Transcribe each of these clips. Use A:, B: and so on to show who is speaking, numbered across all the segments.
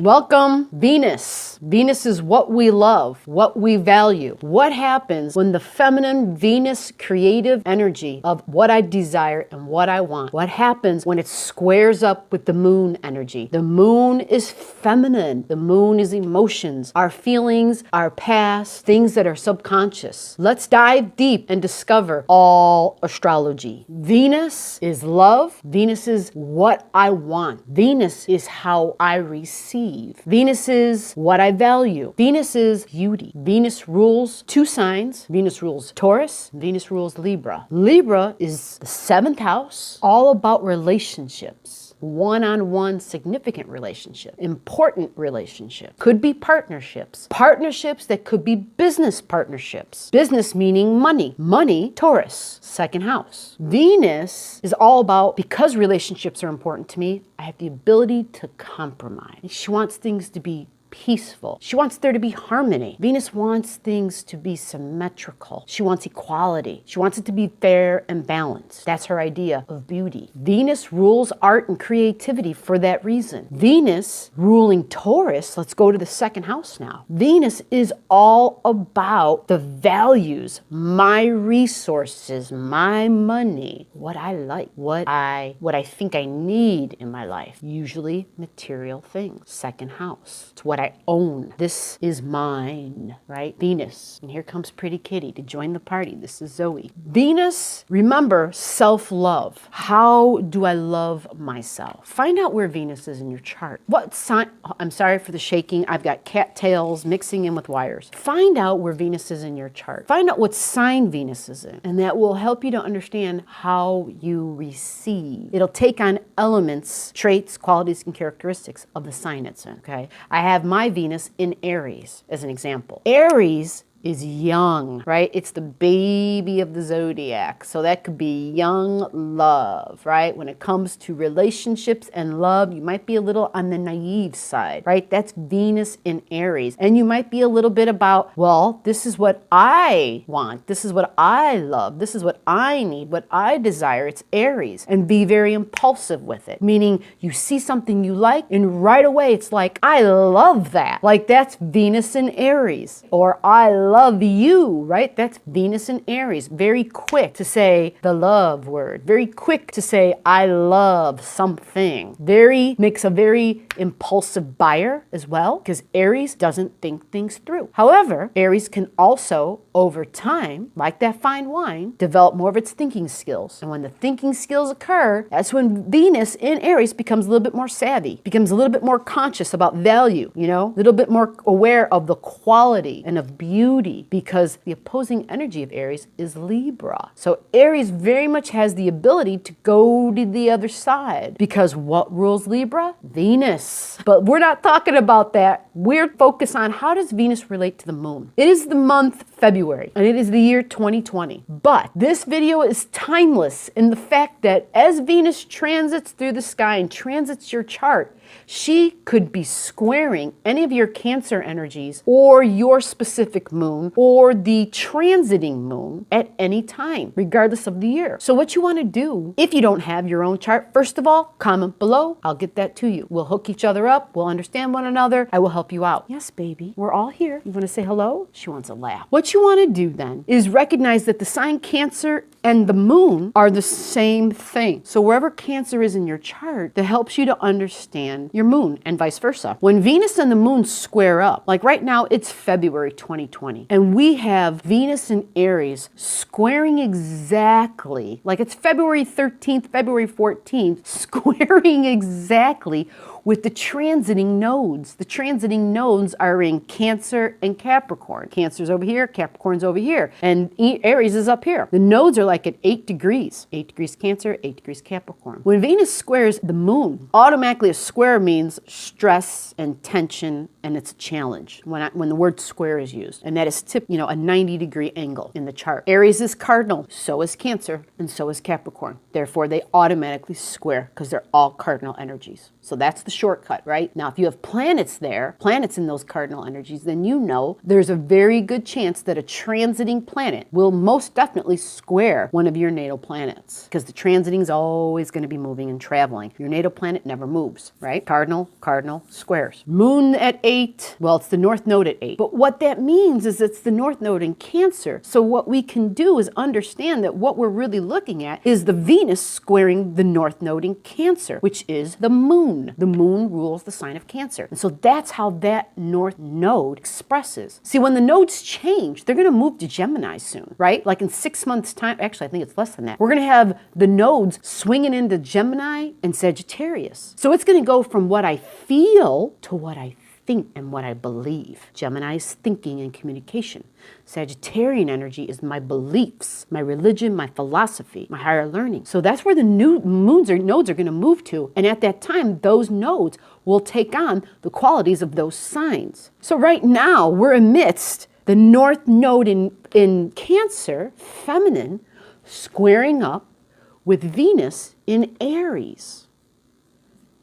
A: Welcome, Venus. Venus is what we love, what we value. What happens when the feminine Venus creative energy of what I desire and what I want? What happens when it squares up with the moon energy? The moon is feminine. The moon is emotions, our feelings, our past, things that are subconscious. Let's dive deep and discover all astrology. Venus is love. Venus is what I want. Venus is how I receive. Venus is what I value. Venus is beauty. Venus rules two signs. Venus rules Taurus. Venus rules Libra. Libra is the seventh house, all about relationships. One-on-one significant relationship, important relationship, could be partnerships that could be business partnerships. Business meaning money, Taurus, second house. Venus is all about, because relationships are important to me, I have the ability to compromise. She wants things to be peaceful. She wants there to be harmony. Venus wants things to be symmetrical. She wants equality. She wants it to be fair and balanced. That's her idea of beauty. Venus rules art and creativity for that reason. Venus ruling Taurus, let's go to the second house now. Venus is all about the values, my resources, my money, what I like, what I think I need in my life. Usually material things. Second house. It's what I own. This is mine, right? Venus. And here comes Pretty Kitty to join the party. This is Zoe. Venus, remember, self-love. How do I love myself? Find out where Venus is in your chart. What sign? I'm sorry for the shaking. I've got cattails mixing in with wires. Find out where Venus is in your chart. Find out what sign Venus is in. And that will help you to understand how you receive. It'll take on elements, traits, qualities, and characteristics of the sign it's in, okay? I have my Venus in Aries as an example. Aries is young, right? It's the baby of the zodiac. So that could be young love, right? When it comes to relationships and love, you might be a little on the naive side, right? That's Venus in Aries. And you might be a little bit about, well, this is what I want. This is what I love. This is what I need, what I desire. It's Aries. And be very impulsive with it. Meaning you see something you like and right away it's like, I love that. Like that's Venus in Aries. Or I love you, right? That's Venus in Aries. Very quick to say the love word. Very quick to say I love something. Makes a very impulsive buyer as well, because Aries doesn't think things through. However, Aries can also, over time, like that fine wine, develop more of its thinking skills. And when the thinking skills occur, that's when Venus in Aries becomes a little bit more savvy, becomes a little bit more conscious about value, a little bit more aware of the quality and of beauty, because the opposing energy of Aries is Libra. So Aries very much has the ability to go to the other side, because what rules Libra? Venus. But we're not talking about that. We're focused on how does Venus relate to the moon. It is the month February, and it is the year 2020. But this video is timeless in the fact that as Venus transits through the sky and transits your chart, she could be squaring any of your Cancer energies or your specific moon or the transiting moon at any time, regardless of the year. So what you want to do, if you don't have your own chart, first of all, comment below. I'll get that to you. We'll hook each other up. We'll understand one another. I will help you out. Yes, baby. We're all here. You want to say hello? She wants a laugh. What you want to do then is recognize that the sign Cancer and the moon are the same thing. So wherever Cancer is in your chart, that helps you to understand your moon and vice versa. When Venus and the moon square up, like right now it's February 2020, and we have Venus and Aries squaring exactly, like it's February 13th, February 14th, squaring exactly with the transiting nodes. The transiting nodes are in Cancer and Capricorn. Cancer's over here, Capricorn's over here, and Aries is up here. The nodes are like at 8 degrees. 8 degrees Cancer, 8 degrees Capricorn. When Venus squares the moon, automatically a square means stress and tension, and it's a challenge when the word square is used. And that is a 90-degree angle in the chart. Aries is cardinal, so is Cancer, and so is Capricorn. Therefore, they automatically square because they're all cardinal energies. So that's the shortcut, right? Now, if you have planets there, planets in those cardinal energies, then you know there's a very good chance that a transiting planet will most definitely square one of your natal planets, because the transiting is always going to be moving and traveling. Your natal planet never moves, right? Cardinal, squares. Moon at 8, well, it's the North Node at 8. But what that means is it's the North Node in Cancer. So what we can do is understand that what we're really looking at is the Venus squaring the North Node in Cancer, which is the moon. The moon rules the sign of Cancer. And so that's how that North Node expresses. See, when the nodes change, they're going to move to Gemini soon, right? Like in 6 months' time. Actually, I think it's less than that. We're going to have the nodes swinging into Gemini and Sagittarius. So it's going to go from what I feel to what I think and what I believe. Gemini is thinking and communication. Sagittarian energy is my beliefs, my religion, my philosophy, my higher learning. So that's where the new moons or nodes are going to move to. And at that time, those nodes will take on the qualities of those signs. So right now, we're amidst the North Node in Cancer, feminine, squaring up with Venus in Aries.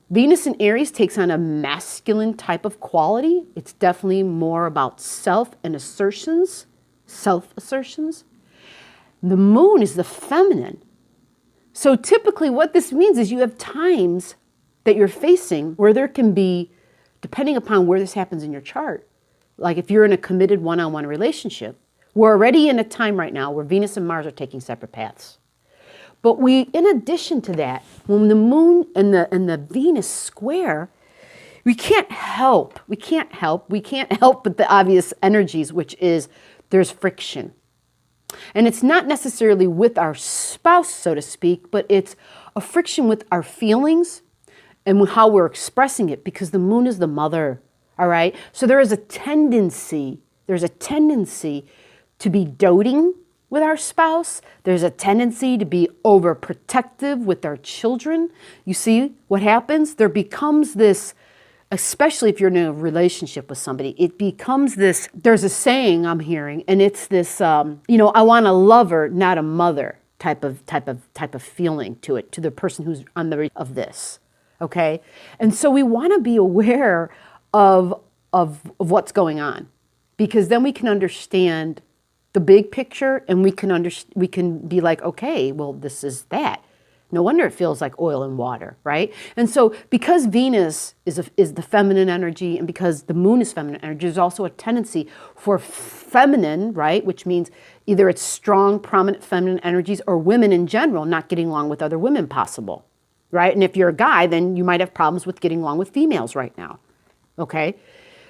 A: Venus in Aries takes on a masculine type of quality. It's definitely more about self and assertions, self-assertions. The moon is the feminine. So typically what this means is you have times that you're facing where there can be, depending upon where this happens in your chart, like if you're in a committed one-on-one relationship, we're already in a time right now where Venus and Mars are taking separate paths. But in addition to that, when the moon and the Venus square, we can't help but the obvious energies, which is there's friction. And it's not necessarily with our spouse, so to speak, but it's a friction with our feelings and how we're expressing it, because the moon is the mother, all right? So there's a tendency to be doting with our spouse. There's a tendency to be overprotective with our children. You see what happens? There becomes this, especially if you're in a relationship with somebody, it becomes this, there's a saying I'm hearing, and it's this, I want a lover, not a mother type of feeling to it, to the person who's on the of this, okay? And so we want to be aware of what's going on, because then we can understand the big picture, and we can be like, okay, well, this is that. No wonder it feels like oil and water, right? And so because Venus is the feminine energy, and because the moon is feminine energy, there's also a tendency for feminine, right? Which means either it's strong, prominent feminine energies, or women in general not getting along with other women possible, right? And if you're a guy, then you might have problems with getting along with females right now, okay?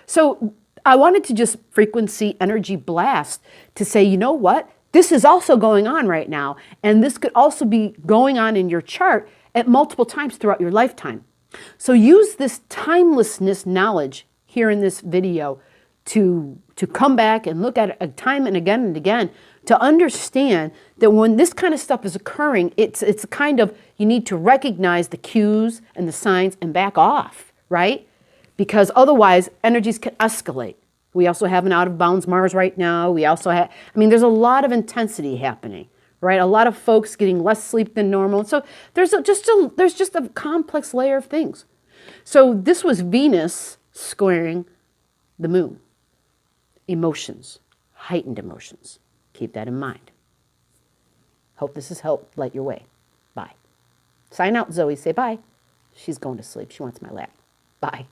A: So I wanted to just frequency energy blast to say, you know what? This is also going on right now. And this could also be going on in your chart at multiple times throughout your lifetime. So use this timelessness knowledge here in this video to come back and look at it time and again to understand that when this kind of stuff is occurring, it's a kind of, you need to recognize the cues and the signs and back off, right? Because otherwise, energies can escalate. We also have an out-of-bounds Mars right now. We also have, there's a lot of intensity happening, right? A lot of folks getting less sleep than normal. So there's just a complex layer of things. So this was Venus squaring the moon. Emotions, heightened emotions. Keep that in mind. Hope this has helped light your way. Bye. Sign out, Zoe. Say bye. She's going to sleep. She wants my lap. Bye.